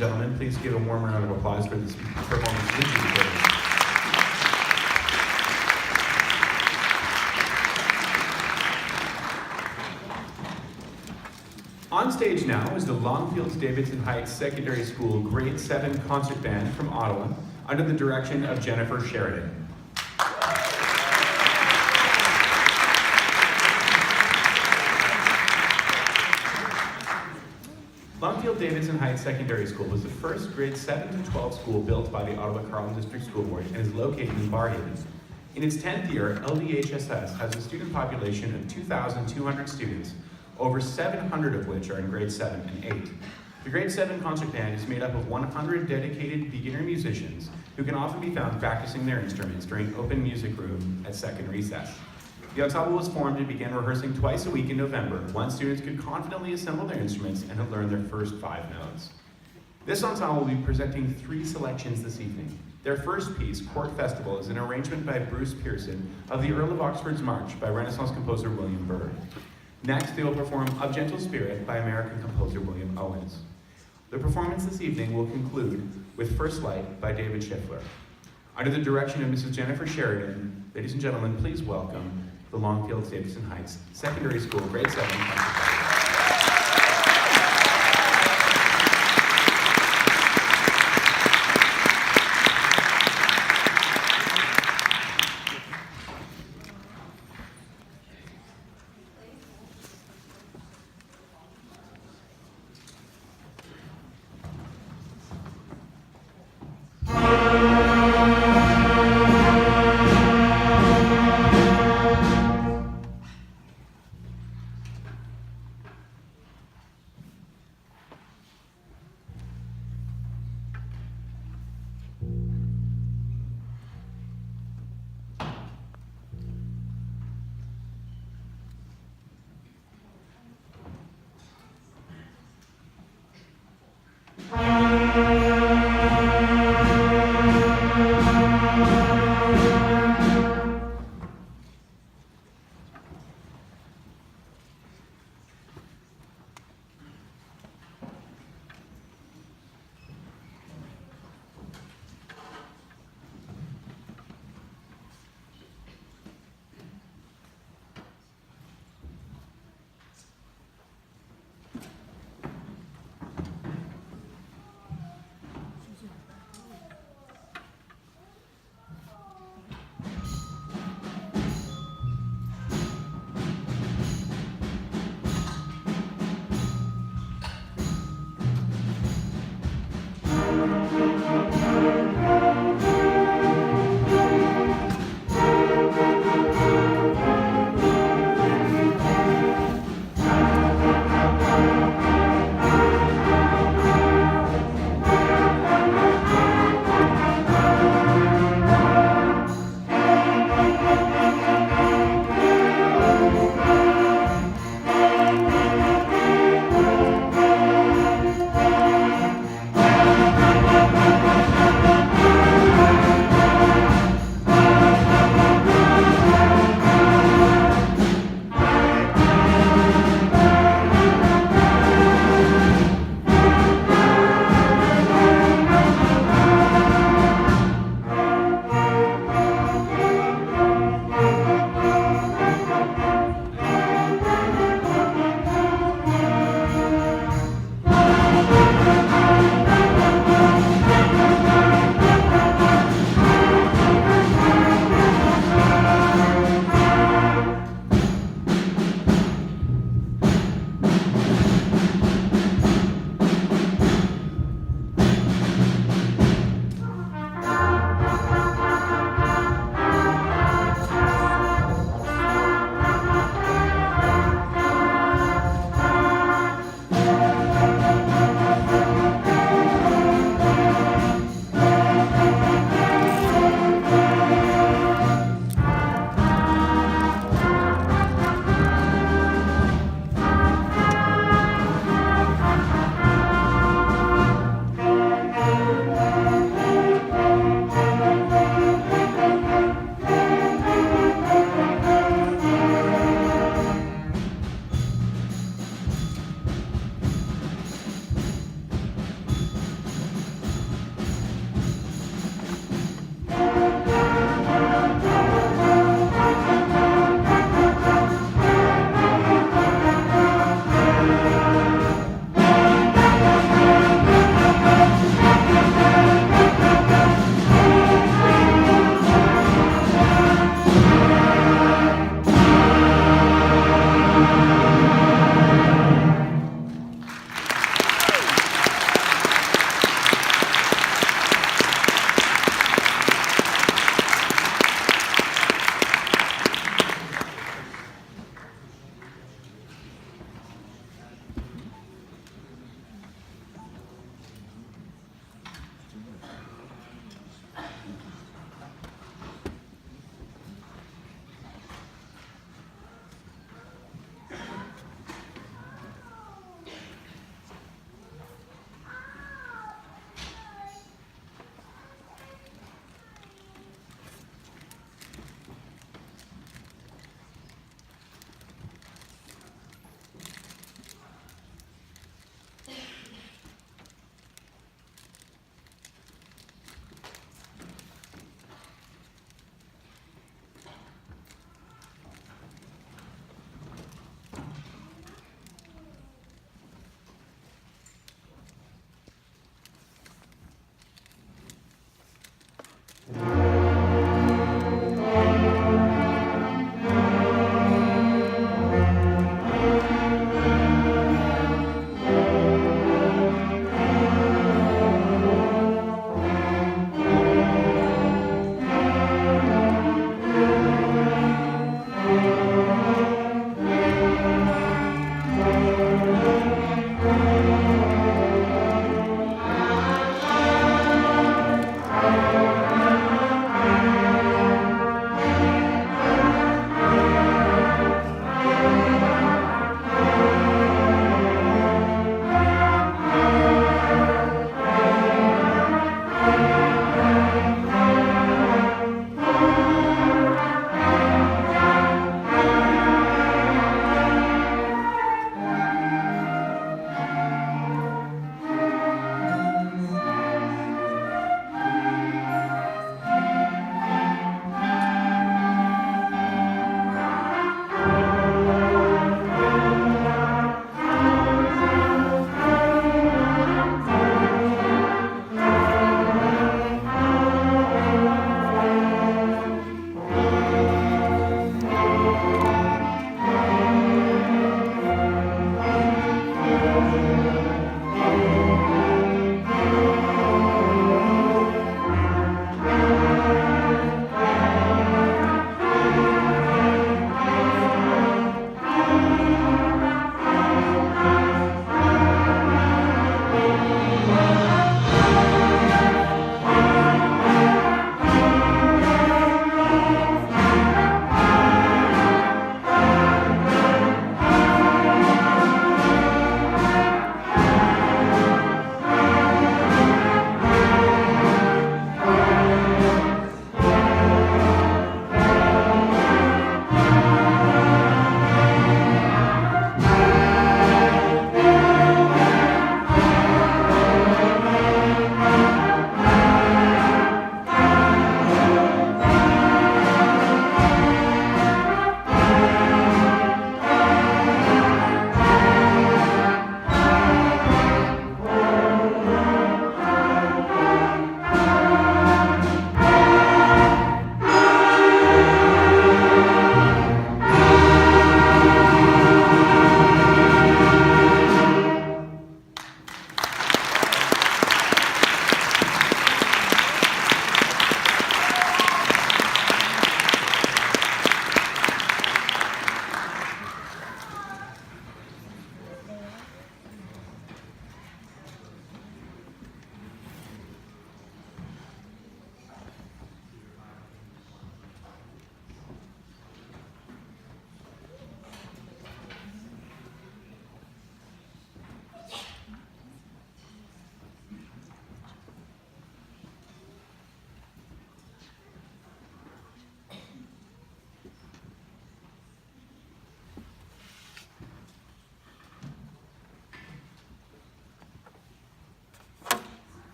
gentlemen, please give a warm round of applause for this performance. On stage now is the Longfields-Davidson Heights Secondary School Grade 7 Concert Band from Ottawa under the direction of Jennifer Sheridan. Longfield-Davidson Heights Secondary School was the first grade 7 to 12 school built by the Ottawa-Carleton District School Board and is located in Barhaven. In its 10th year, LDHSS has a student population of 2,200 students, over 700 of which are in grade 7 and 8. The grade 7 concert band is made up of 100 dedicated beginner musicians who can often be found practicing their instruments during open music room at second recess. The ensemble was formed and began rehearsing twice a week in November, once students could confidently assemble their instruments and have learned their first 5 notes. This ensemble will be presenting 3 selections this evening. Their first piece, Court Festival, is an arrangement by Bruce Pearson of the Earl of Oxford's March by Renaissance composer William Byrd. Next, they will perform Of Gentle Spirit by American composer William Owens. The performance this evening will conclude with First Light by David Schiffler. Under the direction of Mrs. Jennifer Sheridan, ladies and gentlemen, please welcome the Longfields-Davidson Heights Secondary School Grade 7 concert band.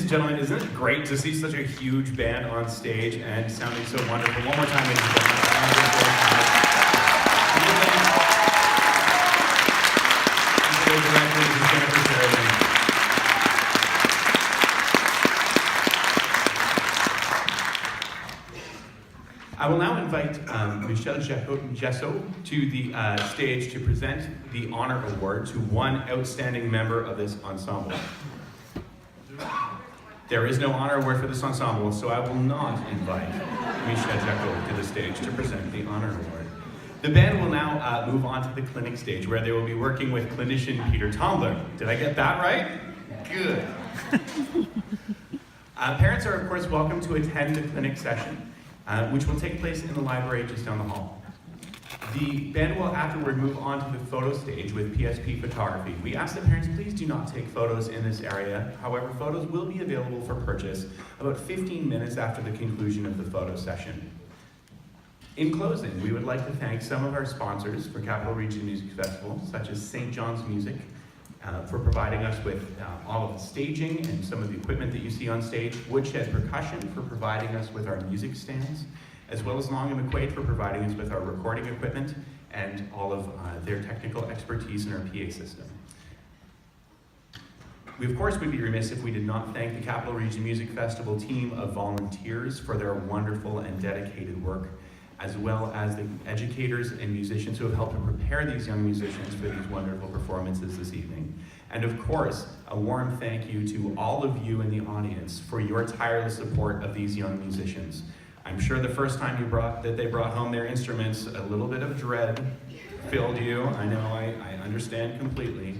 and gentlemen, isn't it great to see such a huge band on stage and sounding so wonderful? One more time, ladies and gentlemen. I will now invite Michelle Jessot to the stage to present the honor award to one outstanding member of this ensemble. There is no honor award for this ensemble, so I will not invite Michelle Jessot to the stage to present the honor award. The band will now move on to the clinic stage, where they will be working with clinician Peter Tomler. Did I get that right? Good. Parents are, of course, welcome to attend the clinic session, which will take place in the library just down the hall. The band will afterward move on to the photo stage with PSP photography. We ask that parents please do not take photos in this area. However, photos will be available for purchase about 15 minutes after the conclusion of the photo session. In closing, we would like to thank some of our sponsors for Capital Region Music Festival, such as St. John's Music, for providing us with all of the staging and some of the equipment that you see on stage, Woodshed Percussion for providing us with our music stands, as well as Long & McQuaid for providing us with our recording equipment and all of their technical expertise in our PA system. We, of course, would be remiss if we did not thank the Capital Region Music Festival team of volunteers for their wonderful and dedicated work, as well as the educators and musicians who have helped to prepare these young musicians for these wonderful performances this evening. And of course, a warm thank you to all of you in the audience for your tireless support of these young musicians. I'm sure the first time they brought home their instruments, a little bit of dread filled you. I know, I understand completely.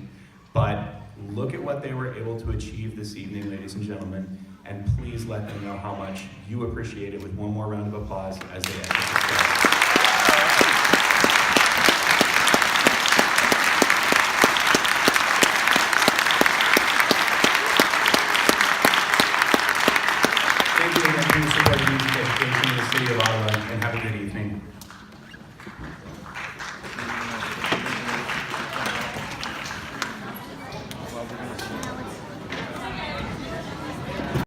But look at what they were able to achieve this evening, ladies and gentlemen, and please let them know how much you appreciate it with one more round of applause as they exit.